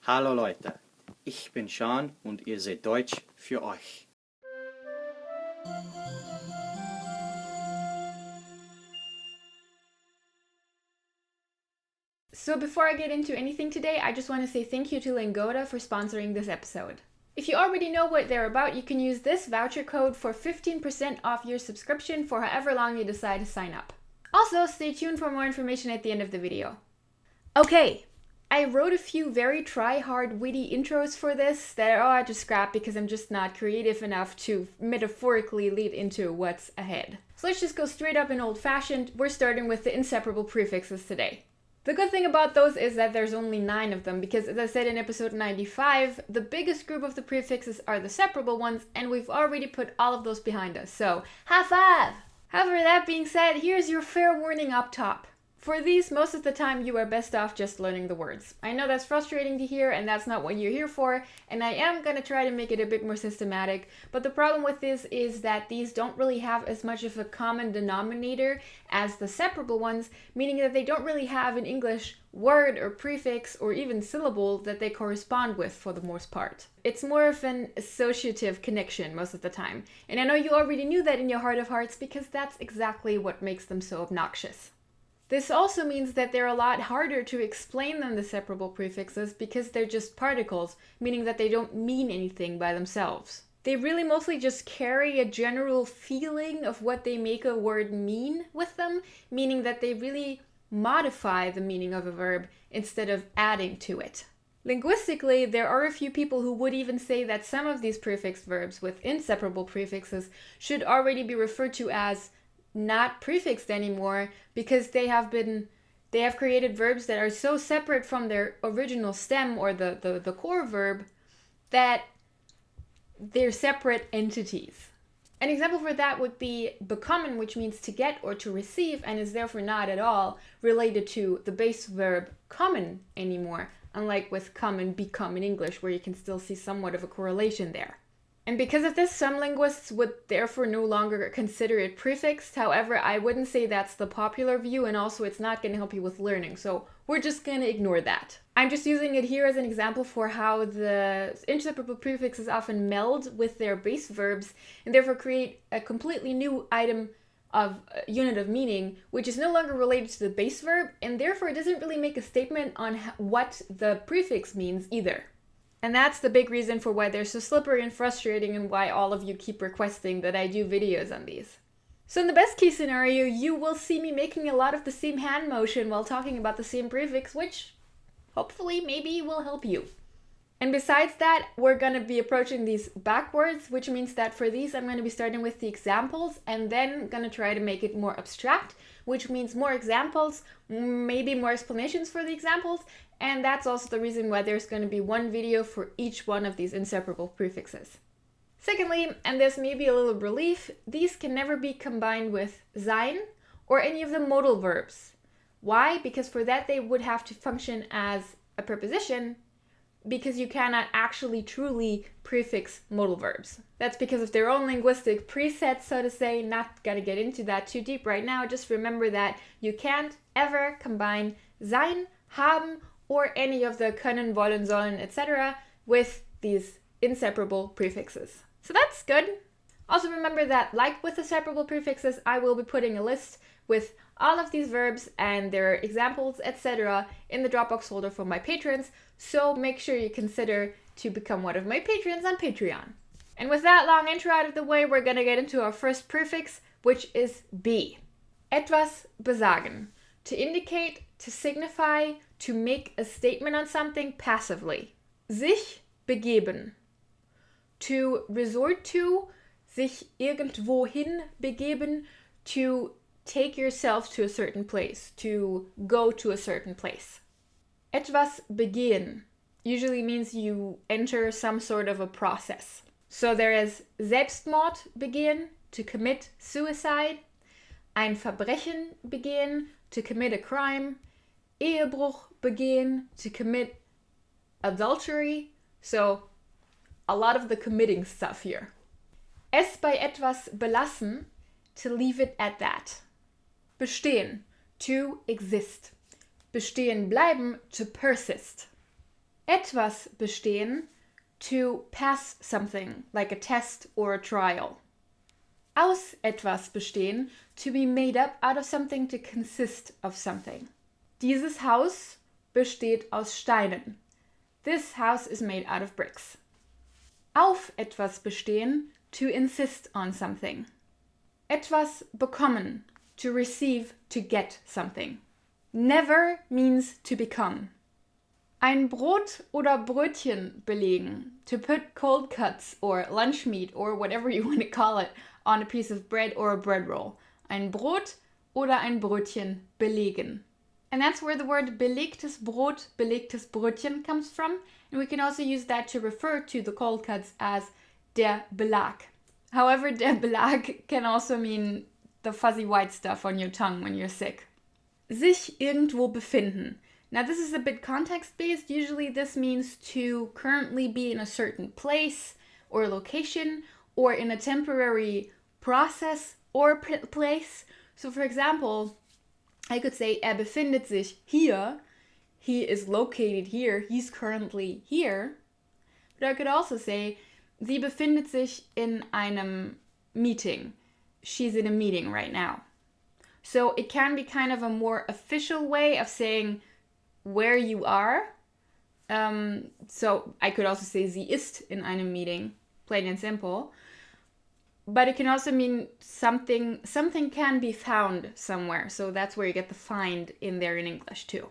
Hallo Leute, ich bin Sean und ihr seht Deutsch für euch. So before I get into anything today, I just want to say thank you to Lingoda for sponsoring this episode. If you already know what they're about, you can use this voucher code for 15% off your subscription for however long you decide to sign up. Also, stay tuned for more information at the end of the video. Okay, I wrote a few very try-hard, witty intros for this that I had to scrap because I'm just not creative enough to metaphorically lead into what's ahead. So let's just go straight up in old-fashioned. We're starting with the inseparable prefixes today. The good thing about those is that there's only 9 of them because, as I said in episode 95, the biggest group of the prefixes are the separable ones, and we've already put all of those behind us, so high five! However, that being said, here's your fair warning up top. For these, most of the time you are best off just learning the words. I know that's frustrating to hear, and that's not what you're here for, and I am going to try to make it a bit more systematic, but the problem with this is that these don't really have as much of a common denominator as the separable ones, meaning that they don't really have an English word or prefix or even syllable that they correspond with for the most part. It's more of an associative connection most of the time, and I know you already knew that in your heart of hearts because that's exactly what makes them so obnoxious. This also means that they're a lot harder to explain than the separable prefixes because they're just particles, meaning that they don't mean anything by themselves. They really mostly just carry a general feeling of what they make a word mean with them, meaning that they really modify the meaning of a verb instead of adding to it. Linguistically, there are a few people who would even say that some of these prefix verbs with inseparable prefixes should already be referred to as not prefixed anymore because they have created verbs that are so separate from their original stem or the core verb that they're separate entities. An example for that would be bekommen, which means to get or to receive and is therefore not at all related to the base verb kommen anymore, unlike with come and become in English where you can still see somewhat of a correlation there. And because of this, some linguists would therefore no longer consider it prefixed. However, I wouldn't say that's the popular view, and also it's not going to help you with learning, so we're just going to ignore that. I'm just using it here as an example for how the inseparable prefixes often meld with their base verbs and therefore create a completely new item of unit of meaning, which is no longer related to the base verb, and therefore it doesn't really make a statement on what the prefix means either. And that's the big reason for why they're so slippery and frustrating and why all of you keep requesting that I do videos on these. So in the best case scenario, you will see me making a lot of the same hand motion while talking about the same prefix, which hopefully maybe will help you. And besides that, we're going to be approaching these backwards, which means that for these I'm going to be starting with the examples and then going to try to make it more abstract, which means more examples, maybe more explanations for the examples, and that's also the reason why there's going to be one video for each one of these inseparable prefixes. Secondly, and this may be a little relief, these can never be combined with sein or any of the modal verbs. Why? Because for that they would have to function as a preposition, because you cannot actually truly prefix modal verbs. That's because of their own linguistic presets, so to say. Not gonna get into that too deep right now. Just remember that you can't ever combine sein, haben, or any of the können, wollen, sollen, etc. with these inseparable prefixes. So that's good. Also remember that, like with the separable prefixes, I will be putting a list with all of these verbs and their examples, etc. in the Dropbox folder for my patrons, so make sure you consider to become one of my patrons on Patreon. And with that long intro out of the way, we're gonna get into our first prefix, which is be. Etwas besagen. To indicate, to signify, to make a statement on something passively. Sich begeben. To resort to, sich irgendwohin begeben, to take yourself to a certain place, to go to a certain place. Etwas begehen usually means you enter some sort of a process. So there is Selbstmord begehen, to commit suicide, ein Verbrechen begehen, to commit a crime, Ehebruch begehen, to commit adultery. So a lot of the committing stuff here. Es bei etwas belassen, to leave it at that. Bestehen, to exist. Bestehen bleiben, to persist. Etwas bestehen, to pass something, like a test or a trial. Aus etwas bestehen, to be made up out of something, to consist of something. Dieses Haus besteht aus Steinen. This house is made out of bricks. Auf etwas bestehen, to insist on something. Etwas bekommen, to receive, to get something. Never means to become. Ein Brot oder Brötchen belegen, to put cold cuts or lunch meat or whatever you want to call it on a piece of bread or a bread roll. Ein Brot oder ein Brötchen belegen. And that's where the word belegtes Brot, belegtes Brötchen comes from. And we can also use that to refer to the cold cuts as der Belag. However, der Belag can also mean the fuzzy white stuff on your tongue when you're sick. Sich irgendwo befinden. Now this is a bit context-based. Usually this means to currently be in a certain place or location or in a temporary process or place. So for example, I could say, befindet sich hier. He is located here. He's currently here. But I could also say, sie befindet sich in einem Meeting. She's in a meeting right now. So it can be kind of a more official way of saying where you are. So I could also say, sie ist in einem Meeting, plain and simple. But it can also mean something can be found somewhere. So that's where you get the find in there in English too.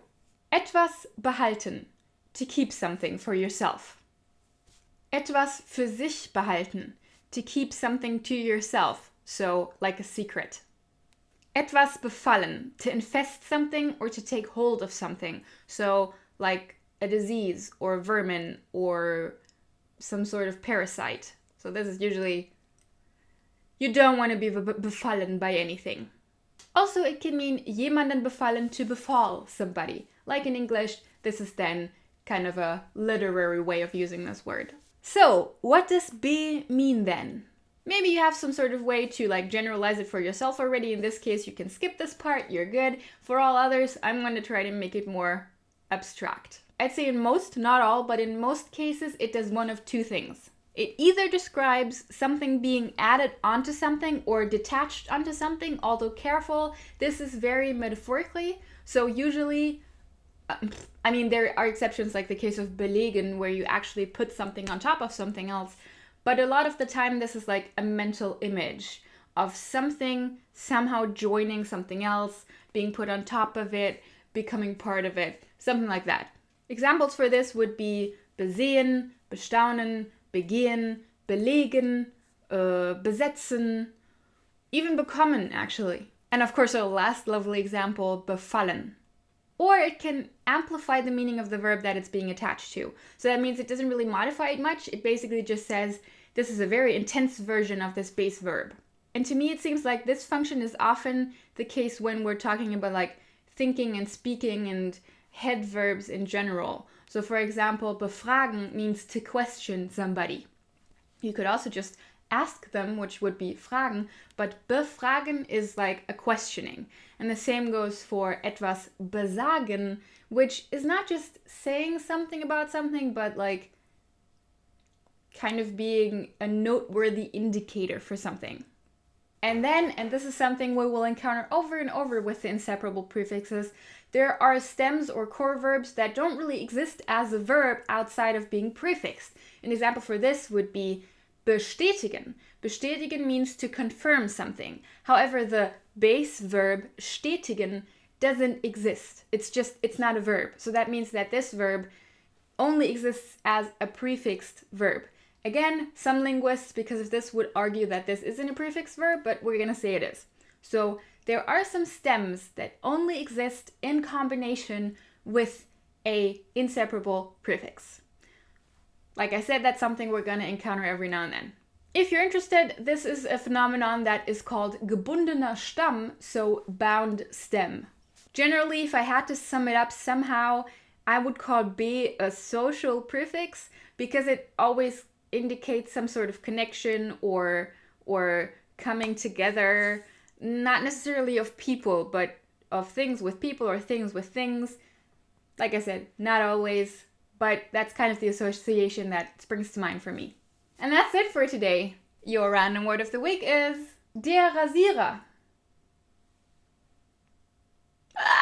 Etwas behalten, to keep something for yourself. Etwas für sich behalten, to keep something to yourself. So like a secret. Etwas befallen, to infest something or to take hold of something. So like a disease or vermin or some sort of parasite. So this is usually, you don't want to be befallen by anything. Also, it can mean jemanden befallen, to befall somebody. Like in English, this is then kind of a literary way of using this word. So, what does be mean then? Maybe you have some sort of way to like generalize it for yourself already. In this case, you can skip this part, you're good. For all others, I'm going to try to make it more abstract. I'd say in most, not all, but in most cases, it does one of two things. It either describes something being added onto something or detached onto something, although careful, this is very metaphorically. So usually, there are exceptions like the case of belegen, where you actually put something on top of something else. But a lot of the time, this is like a mental image of something somehow joining something else, being put on top of it, becoming part of it, something like that. Examples for this would be besehen, bestaunen, begehen, belegen, besetzen, even bekommen, actually. And of course, our last lovely example, befallen. Or it can amplify the meaning of the verb that it's being attached to. So that means it doesn't really modify it much. It basically just says, this is a very intense version of this base verb. And to me, it seems like this function is often the case when we're talking about like thinking and speaking and head verbs in general. So for example, befragen means to question somebody. You could also just ask them, which would be fragen, but befragen is like a questioning. And the same goes for etwas besagen, which is not just saying something about something, but like kind of being a noteworthy indicator for something. And then, and this is something we will encounter over and over with the inseparable prefixes, there are stems or core verbs that don't really exist as a verb outside of being prefixed. An example for this would be bestätigen. Bestätigen means to confirm something. However, the base verb stätigen doesn't exist. It's not a verb. So that means that this verb only exists as a prefixed verb. Again, some linguists, because of this, would argue that this isn't a prefix verb, but we're going to say it is. So there are some stems that only exist in combination with a inseparable prefix. Like I said, that's something we're going to encounter every now and then. If you're interested, this is a phenomenon that is called gebundener Stamm, so bound stem. Generally, if I had to sum it up somehow, I would call B a social prefix because it always indicates some sort of connection or coming together, not necessarily of people, but of things with people or things with things. Like I said, not always, but that's kind of the association that springs to mind for me. And that's it for today. Your random word of the week is der Rasierer.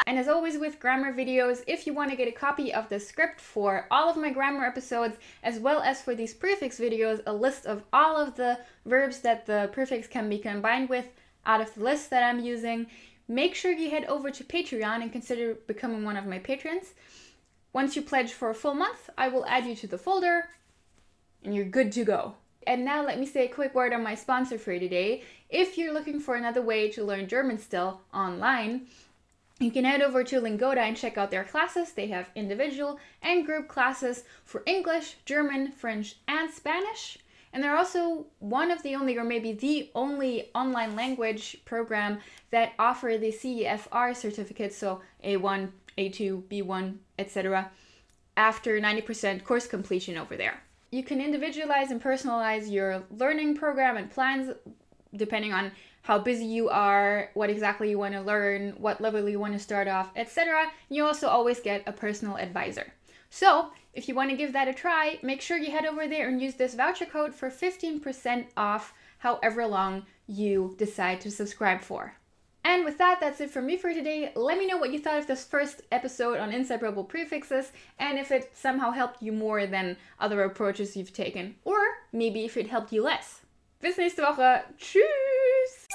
And as always with grammar videos, if you want to get a copy of the script for all of my grammar episodes, as well as for these prefix videos, a list of all of the verbs that the prefix can be combined with out of the list that I'm using, make sure you head over to Patreon and consider becoming one of my patrons. Once you pledge for a full month, I will add you to the folder, and you're good to go. And now let me say a quick word on my sponsor for today. If you're looking for another way to learn German still online, you can head over to Lingoda and check out their classes. They have individual and group classes for English, German, French, and Spanish. And they're also one of the only, or maybe the only, online language program that offer the CEFR certificates, so A1, A2, B1, etc., after 90% course completion over there. You can individualize and personalize your learning program and plans depending on how busy you are, what exactly you want to learn, what level you want to start off, etc. You also always get a personal advisor. So, if you want to give that a try, make sure you head over there and use this voucher code for 15% off however long you decide to subscribe for. And with that, that's it from me for today. Let me know what you thought of this first episode on inseparable prefixes, and if it somehow helped you more than other approaches you've taken, or maybe if it helped you less. Bis nächste Woche. Tschüss!